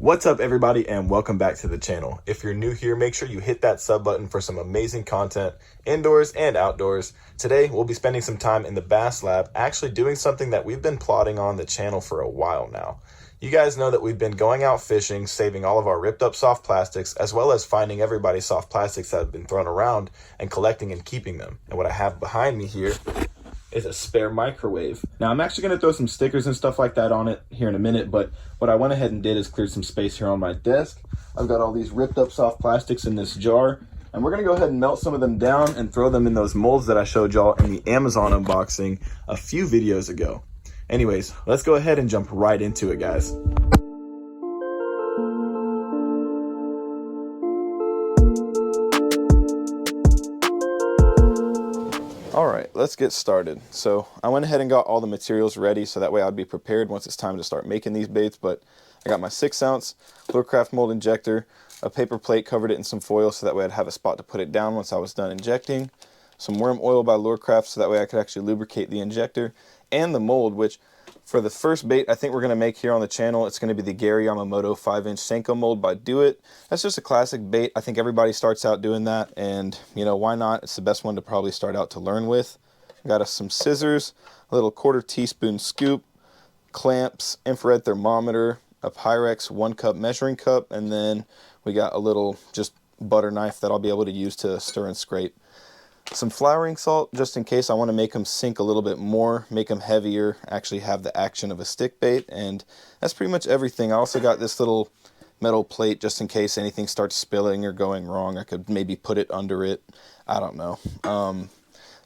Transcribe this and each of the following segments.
What's up everybody and welcome back to the channel. If you're new here, make sure you hit that sub button for some amazing content indoors and outdoors. Today we'll be spending some time in the Bass Lab actually doing something that we've been plotting on the channel for a while now. You guys know that we've been going out fishing, saving all of our ripped up soft plastics, as well as finding everybody's soft plastics that have been thrown around and collecting and keeping them. And what I have behind me here is a spare microwave. Now I'm actually going to throw some stickers and stuff like that on it here in a minute, but what I went ahead and did is clear some space here on my desk. I've got all these ripped up soft plastics in this jar, and we're going to go ahead and melt some of them down and throw them in those molds that I showed y'all in the Amazon unboxing a few videos ago. Anyways, let's go ahead and jump right into it, guys. All right, let's get started. So I went ahead and got all the materials ready so that way I'd be prepared once it's time to start making these baits. But I got my 6-ounce Lure-Craft mold injector, a paper plate, covered it in some foil so that way I'd have a spot to put it down once I was done injecting, some worm oil by Lure-Craft so that way I could actually lubricate the injector, and the mold, which for the first bait I think we're going to make here on the channel, it's going to be the Gary Yamamoto 5-inch Senko mold by Do It. That's just a classic bait. I think everybody starts out doing that, and you know, why not? It's the best one to probably start out to learn with. Got us some scissors, a little 1/4 teaspoon scoop, clamps, infrared thermometer, a Pyrex 1-cup measuring cup, and then we got a little just butter knife that I'll be able to use to stir and scrape. Some flouring salt, just in case I want to make them sink a little bit more, make them heavier, actually have the action of a stick bait, and that's pretty much everything. I also got this little metal plate just in case anything starts spilling or going wrong. I could maybe put it under it. I don't know.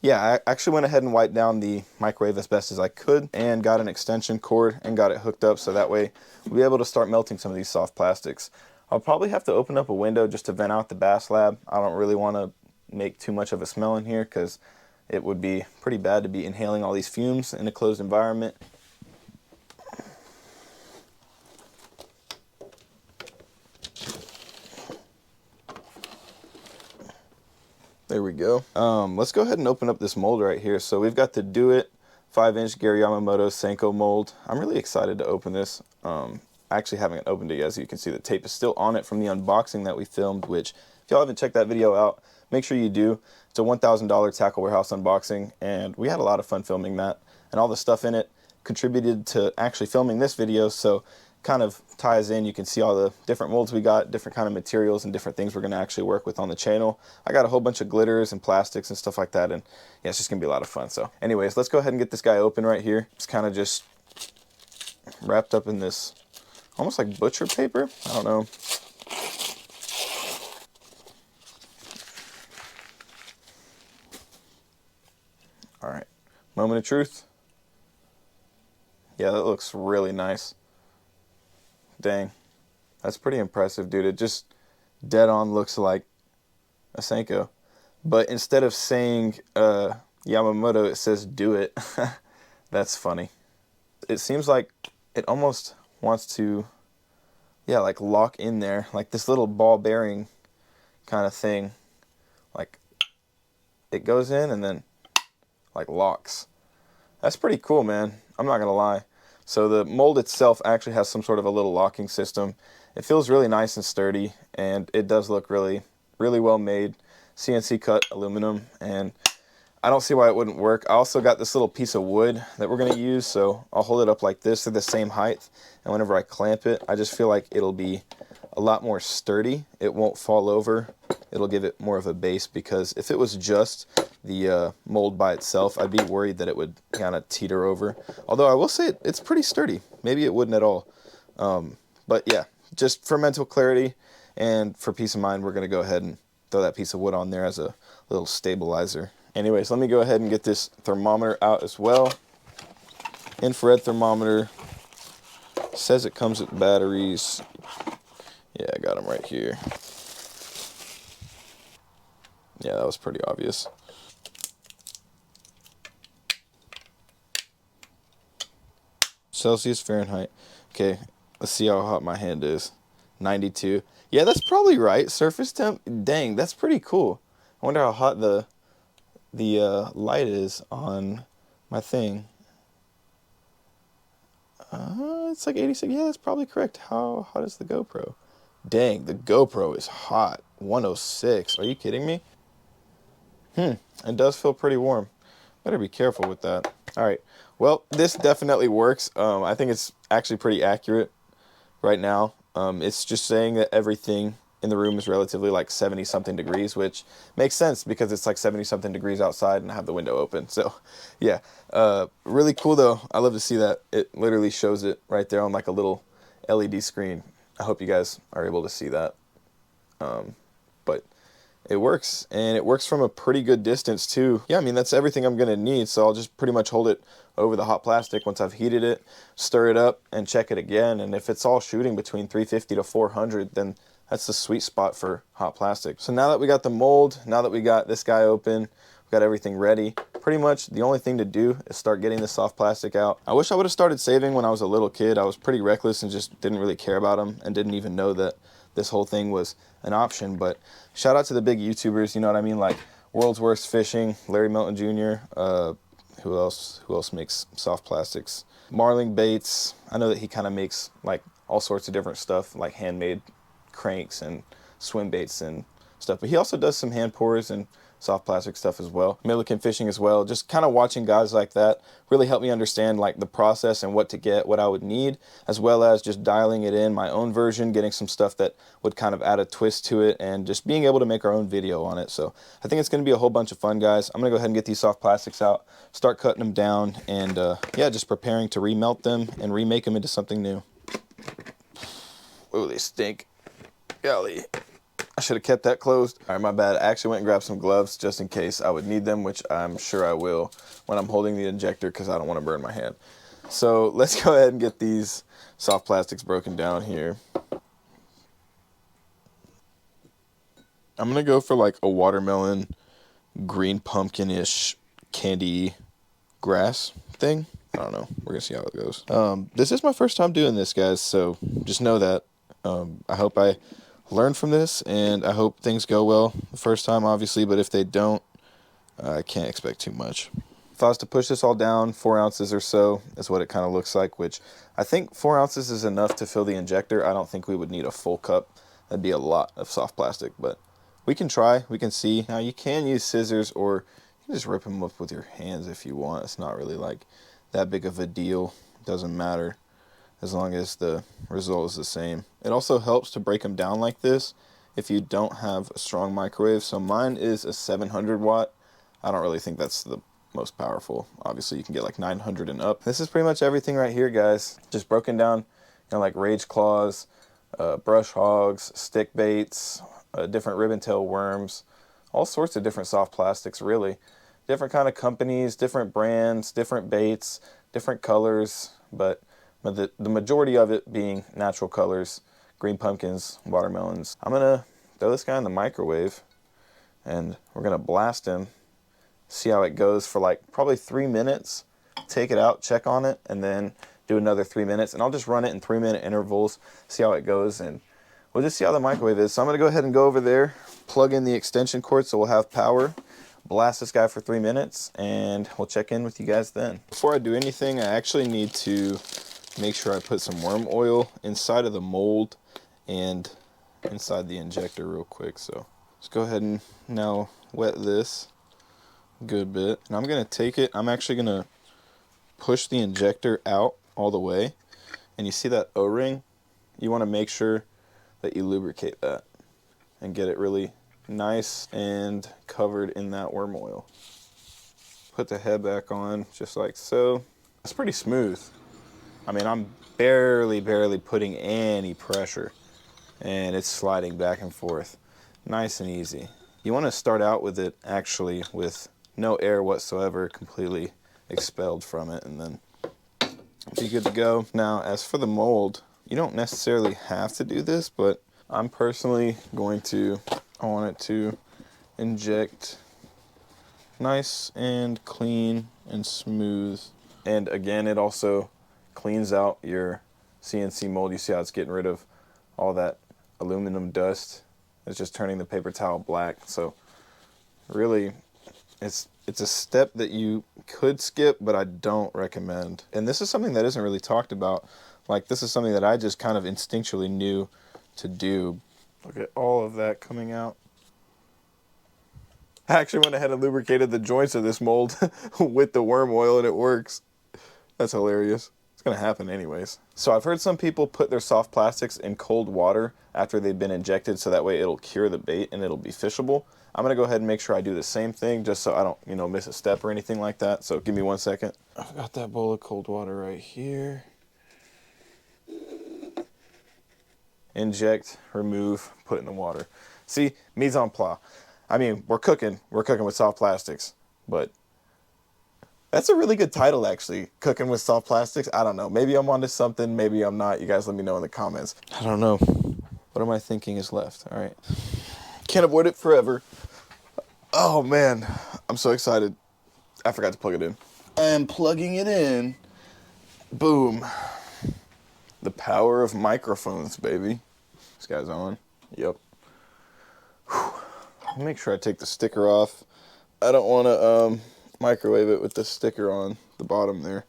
Yeah, I actually went ahead and wiped down the microwave as best as I could and got an extension cord and got it hooked up so that way we'll be able to start melting some of these soft plastics. I'll probably have to open up a window just to vent out the Bass Lab. I don't really want to make too much of a smell in here because it would be pretty bad to be inhaling all these fumes in a closed environment. There we go. Let's go ahead and open up this mold right here. So we've got the Do It 5-inch Gary Yamamoto Senko mold. I'm really excited to open this. I actually haven't opened it yet. As you can see, the tape is still on it from the unboxing that we filmed, which if y'all haven't checked that video out, make sure you do. It's a $1,000 Tackle Warehouse unboxing, and we had a lot of fun filming that, and all the stuff in it contributed to actually filming this video, so kind of ties in. You can see all the different molds we got, different kind of materials and different things we're going to actually work with on the channel. I got a whole bunch of glitters and plastics and stuff like that, and yeah, it's just going to be a lot of fun. So anyways, let's go ahead and get this guy open right here. It's kind of just wrapped up in this almost like butcher paper. I don't know. All right, moment of truth. Yeah, that looks really nice. Dang, that's pretty impressive, dude. It just dead on looks like a Senko, but instead of saying Yamamoto, it says Do It. That's funny. It seems like it almost wants to, yeah, like lock in there, like this little ball bearing kind of thing. Like it goes in and then like locks. That's pretty cool, man. I'm not gonna lie. So the mold itself actually has some sort of a little locking system. It feels really nice and sturdy, and it does look really, really well made. CNC cut aluminum, and I don't see why it wouldn't work. I also got this little piece of wood that we're gonna use, so I'll hold it up like this. They're the same height, and whenever I clamp it, I just feel like it'll be a lot more sturdy. It won't fall over. It'll give it more of a base, because if it was just the mold by itself, I'd be worried that it would kind of teeter over. Although I will say it's pretty sturdy. Maybe it wouldn't at all. But yeah, just for mental clarity and for peace of mind, we're going to go ahead and throw that piece of wood on there as a little stabilizer. Anyways, let me go ahead and get this thermometer out as well. Infrared thermometer. Says it comes with batteries. Yeah, I got them right here. Yeah, that was pretty obvious. Celsius, Fahrenheit. Okay, let's see how hot my hand is. 92. Yeah, that's probably right. Surface temp. Dang, that's pretty cool. I wonder how hot the light is on my thing. It's like 86. Yeah, that's probably correct. How hot is the GoPro? Dang, the GoPro is hot. 106. Are you kidding me? It does feel pretty warm. Better be careful with that. All right. Well, this definitely works. I think it's actually pretty accurate right now. It's just saying that everything in the room is relatively like 70 something degrees, which makes sense because it's like 70 something degrees outside and I have the window open. So yeah, really cool though. I love to see that. It literally shows it right there on like a little LED screen. I hope you guys are able to see that. But it works, and it works from a pretty good distance too. Yeah, I mean, that's everything I'm gonna need, so I'll just pretty much hold it over the hot plastic once I've heated it, stir it up, and check it again. And if it's all shooting between 350 to 400, then that's the sweet spot for hot plastic. So now that we got the mold, now that we got this guy open, we got everything ready, pretty much the only thing to do is start getting the soft plastic out. I wish I would have started saving when I was a little kid. I was pretty reckless and just didn't really care about them and didn't even know that this whole thing was an option. But shout out to the big YouTubers, you know what I mean, like World's Worst Fishing, Larry Melton Jr., who else makes soft plastics? Marling Baits. I know that he kind of makes like all sorts of different stuff, like handmade cranks and swim baits and stuff, but he also does some hand pours and soft plastic stuff as well. Milliken Fishing as well. Just kind of watching guys like that really helped me understand like the process and what to get, what I would need, as well as just dialing it in my own version, getting some stuff that would kind of add a twist to it, and just being able to make our own video on it. So I think it's going to be a whole bunch of fun, guys. I'm going to go ahead and get these soft plastics out, start cutting them down, and yeah, just preparing to remelt them and remake them into something new. Oh, they stink. Golly. I should have kept that closed. All right, my bad. I actually went and grabbed some gloves just in case I would need them, which I'm sure I will when I'm holding the injector because I don't want to burn my hand. So let's go ahead and get these soft plastics broken down here. I'm going to go for like a watermelon, green pumpkin-ish candy grass thing. I don't know. We're going to see how it goes. This is my first time doing this, guys, so just know that. I hope I learn from this, and I hope things go well the first time, obviously, but if they don't, I can't expect too much. If I was to push this all down, 4 ounces or so is what it kind of looks like, which I think 4 ounces is enough to fill the injector. I don't think we would need a full cup. That'd be a lot of soft plastic, but we can try. We can see. Now, you can use scissors, or you can just rip them up with your hands if you want. It's not really like that big of a deal. It doesn't matter as long as the result is the same. It also helps to break them down like this if you don't have a strong microwave. So mine is a 700 watt. I don't really think that's the most powerful. Obviously you can get like 900 and up. This is pretty much everything right here, guys. Just broken down, you know, like rage claws, brush hogs, stick baits, different ribbon tail worms, all sorts of different soft plastics, really. Different kind of companies, different brands, different baits, different colors, but the majority of it being natural colors, green pumpkins, watermelons. I'm gonna throw this guy in the microwave and we're gonna blast him, see how it goes for like probably 3 minutes, take it out, check on it, and then do another 3 minutes. And I'll just run it in 3-minute intervals, see how it goes, and we'll just see how the microwave is. So I'm gonna go ahead and go over there, plug in the extension cord so we'll have power, blast this guy for 3 minutes, and we'll check in with you guys then. Before I do anything, I actually need to make sure I put some worm oil inside of the mold and inside the injector real quick. So let's go ahead and now wet this a good bit. And I'm going to take it, I'm actually going to push the injector out all the way. And you see that O-ring? You want to make sure that you lubricate that and get it really nice and covered in that worm oil. Put the head back on just like so. It's pretty smooth. I mean, I'm barely putting any pressure, and it's sliding back and forth. Nice and easy. You want to start out with it actually with no air whatsoever, completely expelled from it, and then be good to go. Now, as for the mold, you don't necessarily have to do this, but I'm personally going to, I want it to inject nice and clean and smooth. And again, it also cleans out your CNC mold. You see how it's getting rid of all that aluminum dust. It's just turning the paper towel black. So really, it's It's a step that you could skip, but I don't recommend. And this is something that isn't really talked about. Like, this is something that I just kind of instinctually knew to do. Look at all of that coming out. I actually went ahead and lubricated the joints of this mold with the worm oil, and it works. That's hilarious. It's gonna happen anyways. So I've heard some people put their soft plastics in cold water after they've been injected, so that way it'll cure the bait and it'll be fishable. I'm gonna go ahead and make sure I do the same thing, just so I don't, you know, miss a step or anything like that. So give me 1 second. I've got that bowl of cold water right here. Inject, remove, put in the water. See, mise en place. I mean, we're cooking with soft plastics, but that's a really good title, actually. Cooking with soft plastics. I don't know. Maybe I'm onto something. Maybe I'm not. You guys let me know in the comments. I don't know. What am I thinking is left? All right. Can't avoid it forever. Oh, man. I'm so excited. I forgot to plug it in. I am plugging it in. Boom. The power of microphones, baby. This guy's on. Yep. Whew. Make sure I take the sticker off. I don't want to microwave it with the sticker on the bottom there.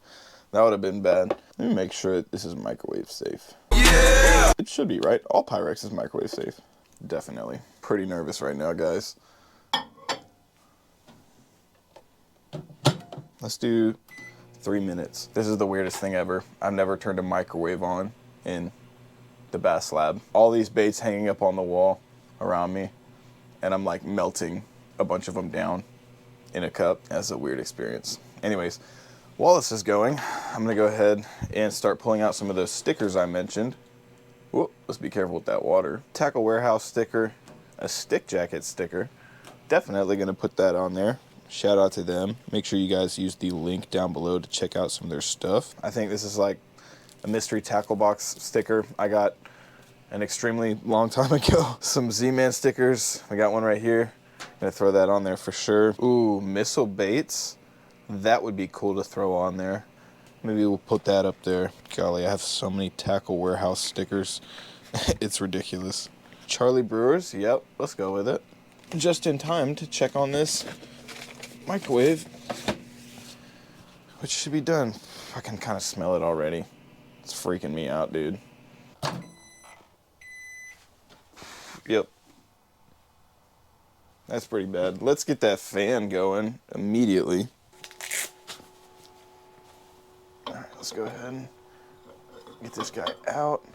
That would have been bad. Let me make sure that this is microwave safe. Yeah! It should be, right? All Pyrex is microwave safe. Definitely. Pretty nervous right now, guys. Let's do 3 minutes. This is the weirdest thing ever. I've never turned a microwave on in the Bass Lab. All these baits hanging up on the wall around me, and I'm like melting a bunch of them down in a cup. That's a weird experience. Anyways, while this is going, I'm gonna go ahead and start pulling out some of those stickers I mentioned. Whoop, let's be careful with that water. Tackle Warehouse sticker, a Stick Jacket sticker. Definitely gonna put that on there. Shout out to them. Make sure you guys use the link down below to check out some of their stuff. I think this is like a mystery tackle box sticker I got an extremely long time ago. Some Z-Man stickers. I got one right here. Gonna throw that on there for sure. Ooh, missile baits. That would be cool to throw on there. Maybe we'll put that up there. Golly, I have so many Tackle Warehouse stickers. It's ridiculous. Charlie Brewers, yep, let's go with it. Just in time to check on this microwave, which should be done. I can kind of smell it already. It's freaking me out, dude. Yep. That's pretty bad. Let's get that fan going immediately. All right, let's go ahead and get this guy out.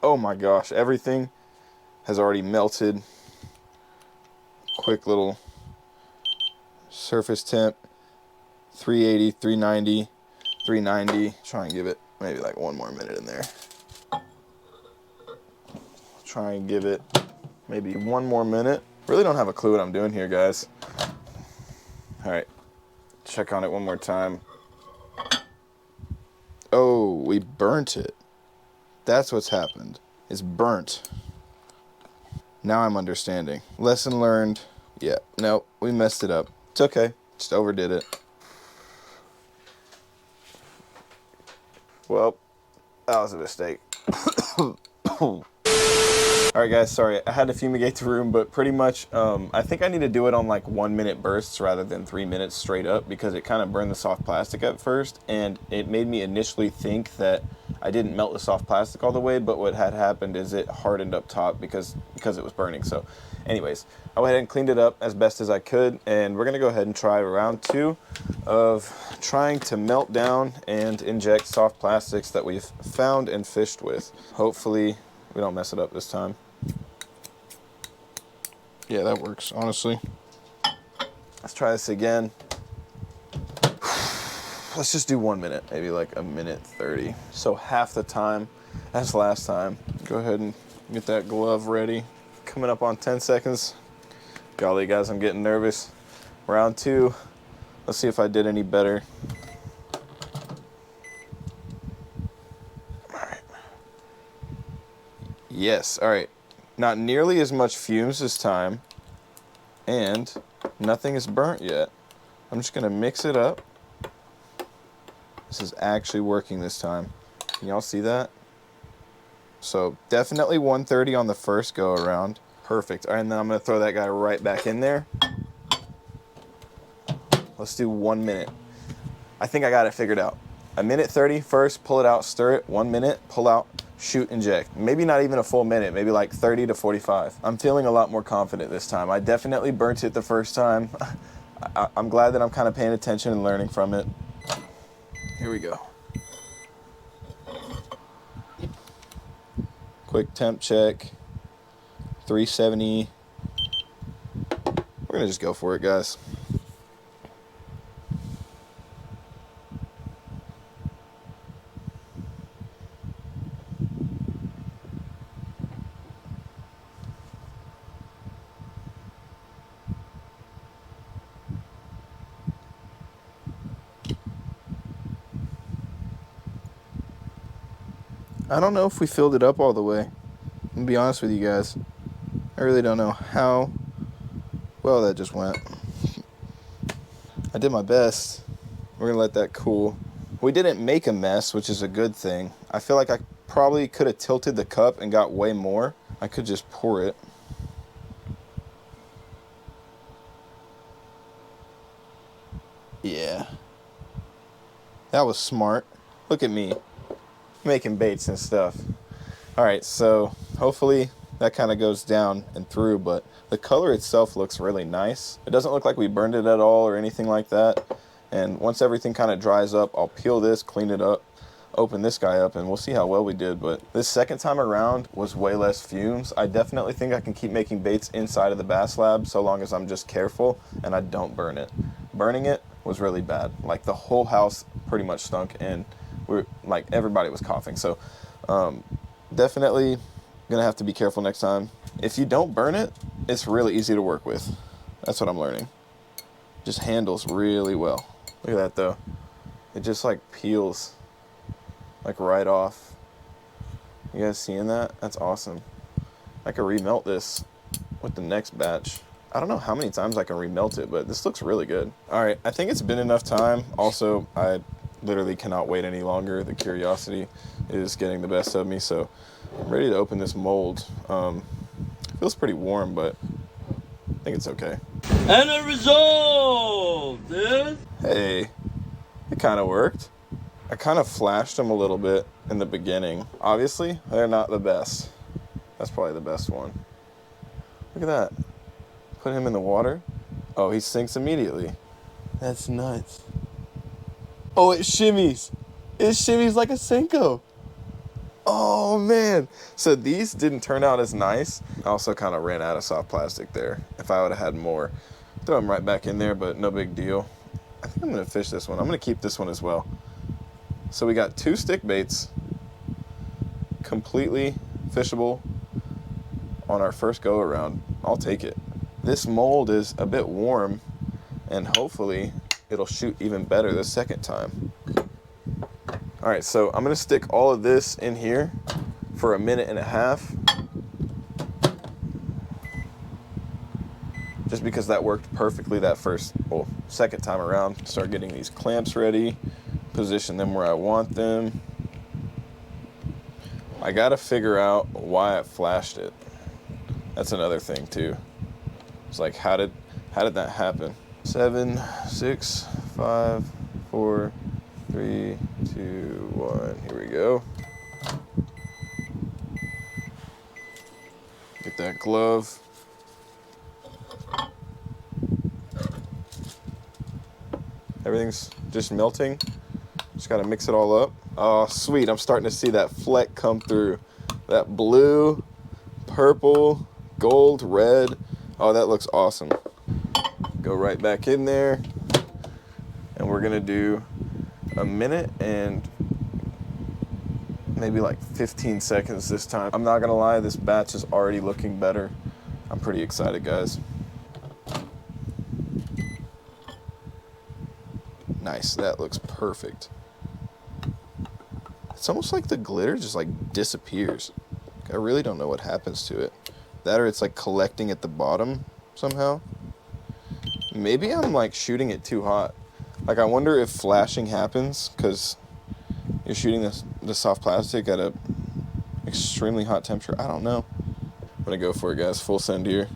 Oh my gosh, everything has already melted. Quick little surface temp. 380, 390, 390. Try and give it maybe like 1 more minute in there. Try and give it maybe 1 more minute. Really don't have a clue what I'm doing here, guys. All right, check on it 1 more time. Oh, we burnt it. That's what's happened. It's burnt. Now I'm understanding. Lesson learned. Yeah, no, we messed it up. It's okay. Just overdid it. Well, that was a mistake. All right, guys, sorry. I had to fumigate the room, but pretty much I think I need to do it on like 1 minute bursts rather than 3 minutes straight up, because it kind of burned the soft plastic at first, and it made me initially think that I didn't melt the soft plastic all the way, but what had happened is it hardened up top because it was burning. So anyways, I went ahead and cleaned it up as best as I could, and we're gonna go ahead and try round 2 of trying to melt down and inject soft plastics that we've found and fished with. Hopefully we don't mess it up this time. Yeah, that works, honestly. Let's try this again. Let's just do 1 minute, maybe like 1:30. So half the time as last time. Go ahead and get that glove ready. Coming up on 10 seconds. Golly, guys, I'm getting nervous. Round 2. Let's see if I did any better. All right. Yes, all right. Not nearly as much fumes this time, and nothing is burnt yet. I'm just gonna mix it up. This is actually working this time. Can y'all see that? So definitely 130 on the first go around. Perfect. All right, and then I'm gonna throw that guy right back in there. Let's do 1 minute. I think I got it figured out. A minute 30 first, pull it out, stir it. 1 minute, pull out, shoot, inject. Maybe not even a full minute, maybe like 30 to 45. I'm feeling a lot more confident this time. I definitely burnt it the first time. I'm glad that I'm kind of paying attention and learning from it. Here we go. Quick temp check. 370. We're gonna just go for it, guys. I don't know if we filled it up all the way. I'm gonna be honest with you guys. I really don't know how well that just went. I did my best. We're gonna let that cool. We didn't make a mess, which is a good thing. I feel like I probably could have tilted the cup and got way more. I could just pour it. Yeah. That was smart. Look at me. Making baits and stuff. All right, so hopefully that kind of goes down and through, but the color itself looks really nice. It doesn't look like we burned it at all or anything like that. And once everything kind of dries up, I'll peel this, clean it up, open this guy up, and we'll see how well we did. But this second time around was way less fumes. I definitely think I can keep making baits inside of the Bass Lab so long as I'm just careful and I don't burn it. Burning it was really bad. Like the whole house pretty much stunk, and like everybody was coughing. So definitely gonna have to be careful next time. If you don't burn it, it's really easy to work with. That's what I'm learning. Just handles really well. Look at that though. It just like peels like right off. You guys seeing that? That's awesome. I could remelt this with the next batch. I don't know how many times I can remelt it, but this looks really good. All right, I think it's been enough time. Also, I literally cannot wait any longer. The curiosity is getting the best of me, so I'm ready to open this mold. Feels pretty warm, but I think it's okay. And the result, dude. Hey, it kind of worked. I kind of flashed them a little bit in the beginning. Obviously, they're not the best. That's probably the best one. Look at that. Put him in the water. Oh, he sinks immediately. That's nuts. Oh, it shimmies. It shimmies like a Senko. Oh, man. So these didn't turn out as nice. I also kind of ran out of soft plastic there. If I would have had more, throw them right back in there, but no big deal. I think I'm going to fish this one. I'm going to keep this one as well. So we got 2 stick baits, completely fishable on our first go around. I'll take it. This mold is a bit warm, and hopefully it'll shoot even better the second time. All right, so I'm gonna stick all of this in here for 1.5 minutes, just because that worked perfectly that second time around. Start getting these clamps ready, position them where I want them. I gotta figure out why I flashed it. That's another thing too. It's like, how did that happen? 7, 6, 5, 4, 3, 2, 1. Here we go. Get that glove. Everything's just melting. Just gotta mix it all up. Oh, sweet. I'm starting to see that fleck come through. That blue, purple, gold, red. Oh, that looks awesome. Go right back in there. And we're gonna do 1 minute and maybe like 15 seconds this time. I'm not gonna lie, this batch is already looking better. I'm pretty excited, guys. Nice, that looks perfect. It's almost like the glitter just like disappears. I really don't know what happens to it. That or it's like collecting at the bottom somehow. Maybe I'm like shooting it too hot. Like I wonder if flashing happens because you're shooting the soft plastic at a extremely hot temperature. I don't know. I'm gonna go for it, guys. Full send here.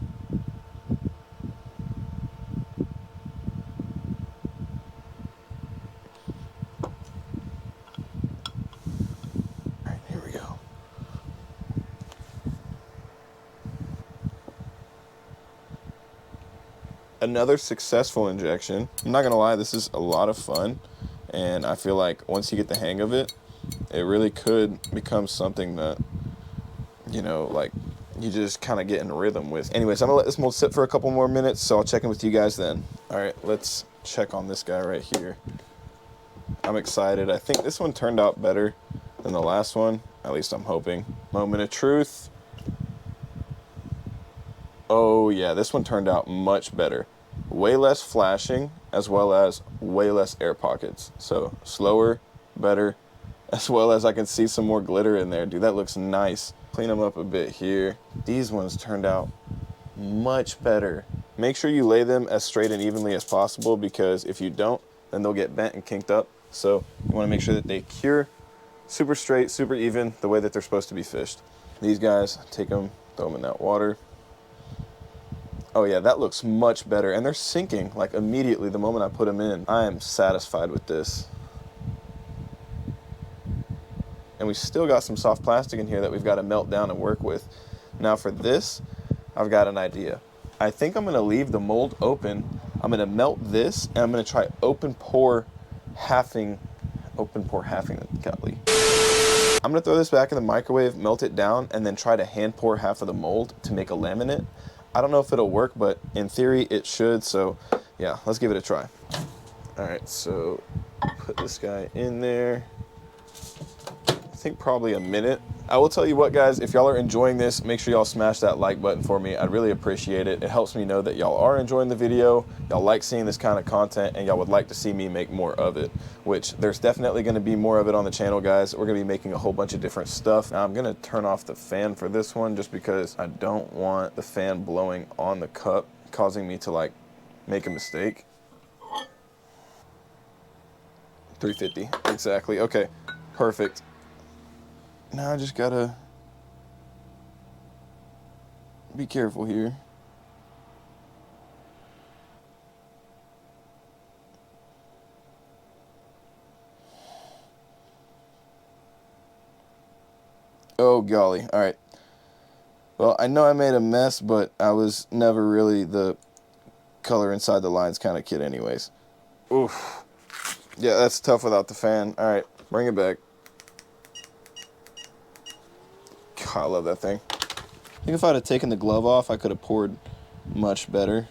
another successful injection. I'm not gonna lie, this is a lot of fun, and I feel like once you get the hang of it, it really could become something that, you know, like you just kind of get in rhythm with. Anyways, I'm gonna let this mold sit for a couple more minutes, so I'll check in with you guys then. All right, let's check on this guy right here. I'm excited. I think this one turned out better than the last one, at least I'm hoping. Moment of truth. Oh yeah, this one turned out much better. Way less flashing, as well as way less air pockets. So slower, better, as well as I can see some more glitter in there. Dude, that looks nice. Clean them up a bit here. These ones turned out much better. Make sure you lay them as straight and evenly as possible, because if you don't, then they'll get bent and kinked up. So you want to make sure that they cure super straight, super even, the way that they're supposed to be fished. These guys, take them, throw them in that water. Oh yeah, that looks much better. And they're sinking like immediately the moment I put them in. I am satisfied with this. And we still got some soft plastic in here that we've got to melt down and work with. Now for this, I've got an idea. I think I'm gonna leave the mold open. I'm gonna melt this, and I'm gonna try open pour halving, golly. I'm gonna throw this back in the microwave, melt it down, and then try to hand pour half of the mold to make a laminate. I don't know if it'll work, but in theory it should, so yeah, let's give it a try. All right, so put this guy in there. I think probably a minute. I will tell you what, guys, if y'all are enjoying this, make sure y'all smash that like button for me. I'd really appreciate it. It helps me know that y'all are enjoying the video, y'all like seeing this kind of content, and y'all would like to see me make more of it, which there's definitely going to be more of it on the channel, guys. We're going to be making a whole bunch of different stuff. Now, I'm going to turn off the fan for this one just because I don't want the fan blowing on the cup, causing me to like make a mistake. 350, exactly. Okay, perfect. Now I just gotta be careful here. Oh golly, all right. Well, I know I made a mess, but I was never really the color inside the lines kind of kid anyways. Oof. Yeah, that's tough without the fan. All right, bring it back. God, I love that thing. I think if I'd have taken the glove off, I could have poured much better.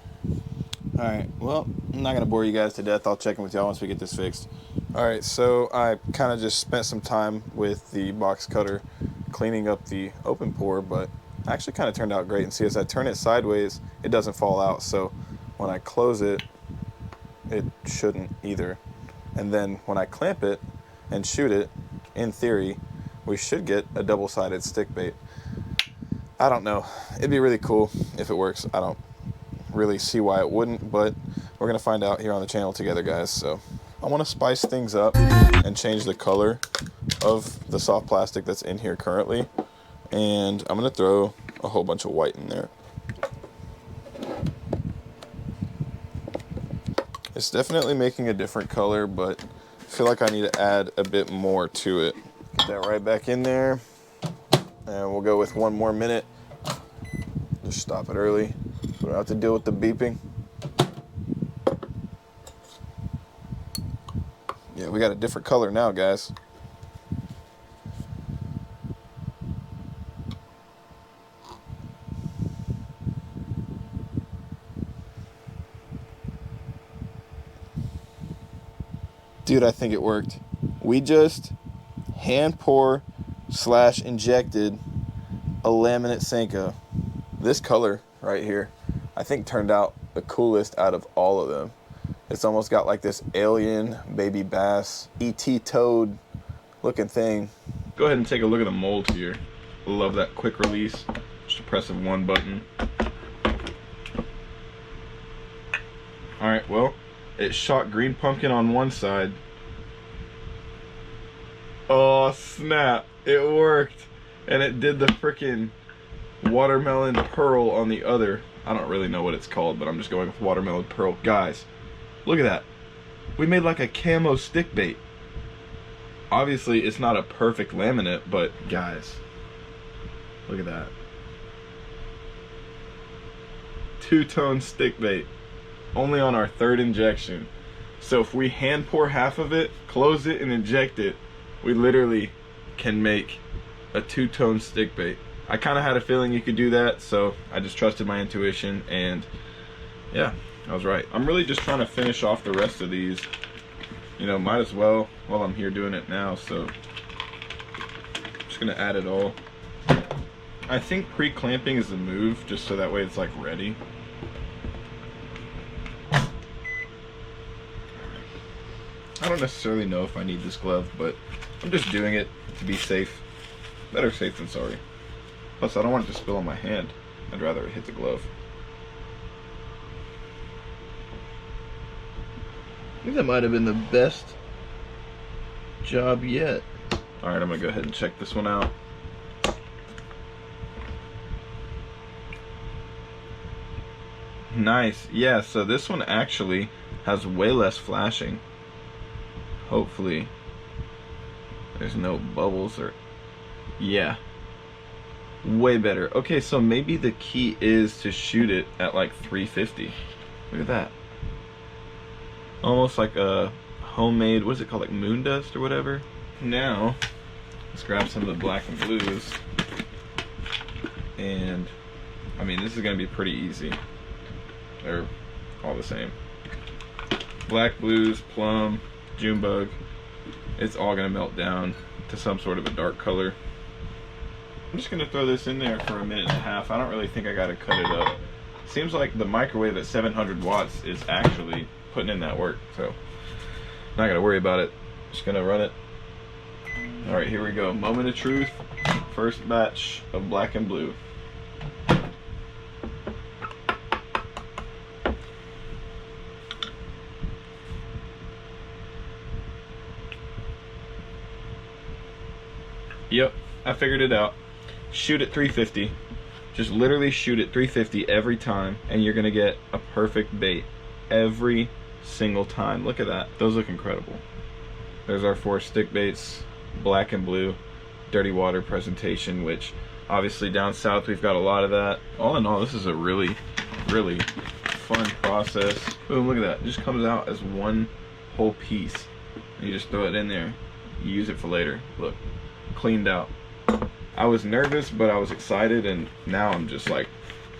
All right, well, I'm not gonna bore you guys to death. I'll check in with y'all once we get this fixed. All right, so I kind of just spent some time with the box cutter cleaning up the open pour, but actually kind of turned out great. And see, as I turn it sideways, it doesn't fall out. So when I close it, it shouldn't either. And then when I clamp it and shoot it, in theory, we should get a double-sided stick bait. I don't know. It'd be really cool if it works. I don't really see why it wouldn't, but we're gonna find out here on the channel together, guys. So I want to spice things up and change the color of the soft plastic that's in here currently, and I'm gonna throw a whole bunch of white in there. It's definitely making a different color, but I feel like I need to add a bit more to it. Get that right back in there, and we'll go with 1 more minute. Just stop it early. We don't have to deal with the beeping. Yeah, we got a different color now, guys. Dude, I think it worked. We just hand pour / injected a laminate Senko. This color right here, I think turned out the coolest out of all of them. It's almost got like this alien baby bass, E.T. toad looking thing. Go ahead and take a look at the mold here. Love that quick release. Just pressing 1 button. All right, well, it shot green pumpkin on one side. Oh snap, it worked. And it did the freaking watermelon pearl on the other. I don't really know what it's called, but I'm just going with watermelon pearl. Guys, look at that. We made like a camo stick bait. Obviously, it's not a perfect laminate, but guys, look at that. 2-tone stick bait. only on our third injection. So if we hand pour half of it, close it, and inject it, we literally can make a two-tone stick bait. I kind of had a feeling you could do that, so I just trusted my intuition, and yeah, I was right. I'm really just trying to finish off the rest of these. You know, might as well while I'm here doing it now, so I'm just gonna add it all. I think pre-clamping is the move, just so that way it's like ready. I don't necessarily know if I need this glove, but I'm just doing it to be safe. Better safe than sorry. Plus, I don't want it to spill on my hand. I'd rather it hit the glove. I think that might have been the best job yet. Alright, I'm gonna go ahead and check this one out. Nice. Yeah, so this one actually has way less flashing. Hopefully there's no bubbles or... yeah, way better. Okay, so maybe the key is to shoot it at like 350. Look at that. Almost like a homemade, what is it called, like moon dust or whatever. Now let's grab some of the black and blues, and I mean, this is gonna be pretty easy. They're all the same. Black, blues, plum, Junebug, it's all gonna melt down to some sort of a dark color. I'm just gonna throw this in there for a minute and a half. I don't really think I gotta cut it up. Seems like the microwave at 700 watts is actually putting in that work, so not gonna worry about it. Just gonna run it. All right, here we go. Moment of truth. First batch of black and blue. Yep, I figured it out. Shoot at 350. Just literally shoot at 350 every time, and you're gonna get a perfect bait every single time. Look at that. Those look incredible. There's our 4 stick baits, black and blue, dirty water presentation, which obviously down south we've got a lot of that. All in all, this is a really, really fun process. Boom, look at that. It just comes out as one whole piece. And you just throw it in there. You use it for later. Look. Cleaned out. I was nervous, but I was excited, and now I'm just like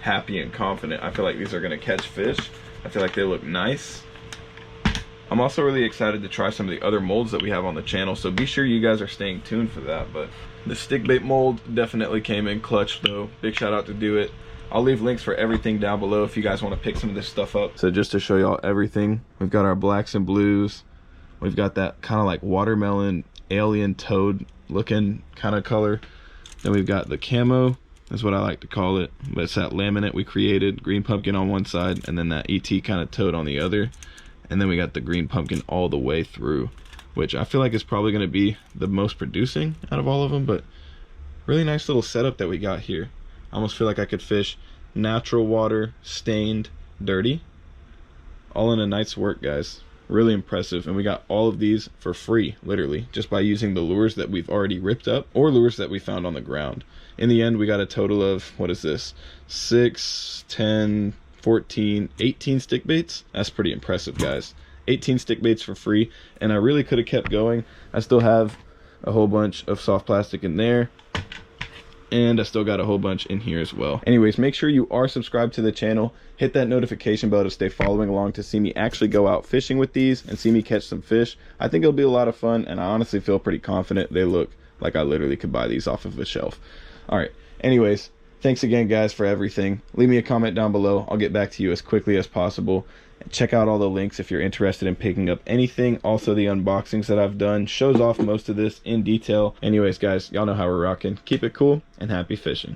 happy and confident. I feel like these are gonna catch fish. I feel like they look nice. I'm also really excited to try some of the other molds that we have on the channel, so be sure you guys are staying tuned for that. But the stick bait mold definitely came in clutch though. Big shout out to Do It. I'll leave links for everything down below if you guys want to pick some of this stuff up. So just to show y'all everything, we've got our blacks and blues. We've got that kind of like watermelon alien toad looking kind of color. Then we've got the camo, that's what I like to call it, but it's that laminate we created. Green pumpkin on one side, and then that ET kind of toad on the other. And then we got the green pumpkin all the way through, which I feel like is probably going to be the most producing out of all of them. But really nice little setup that we got here. I almost feel like I could fish natural water, stained, dirty, all in a night's work, guys. Really impressive. And we got all of these for free, literally, just by using the lures that we've already ripped up or lures that we found on the ground. In the end, we got a total of, what is this, 6, 10, 14, 18 stick baits. That's pretty impressive, guys. 18 stick baits for free, and I really could have kept going. I still have a whole bunch of soft plastic in there, and I still got a whole bunch in here as well. Anyways, make sure you are subscribed to the channel. Hit that notification bell to stay following along to see me actually go out fishing with these and see me catch some fish. I think it'll be a lot of fun, and I honestly feel pretty confident. They look like I literally could buy these off of a shelf. All right, anyways, thanks again, guys, for everything. Leave me a comment down below. I'll get back to you as quickly as possible. Check out all the links if you're interested in picking up anything. Also, the unboxings that I've done shows off most of this in detail. Anyways, guys, y'all know how we're rocking. Keep it cool and happy fishing.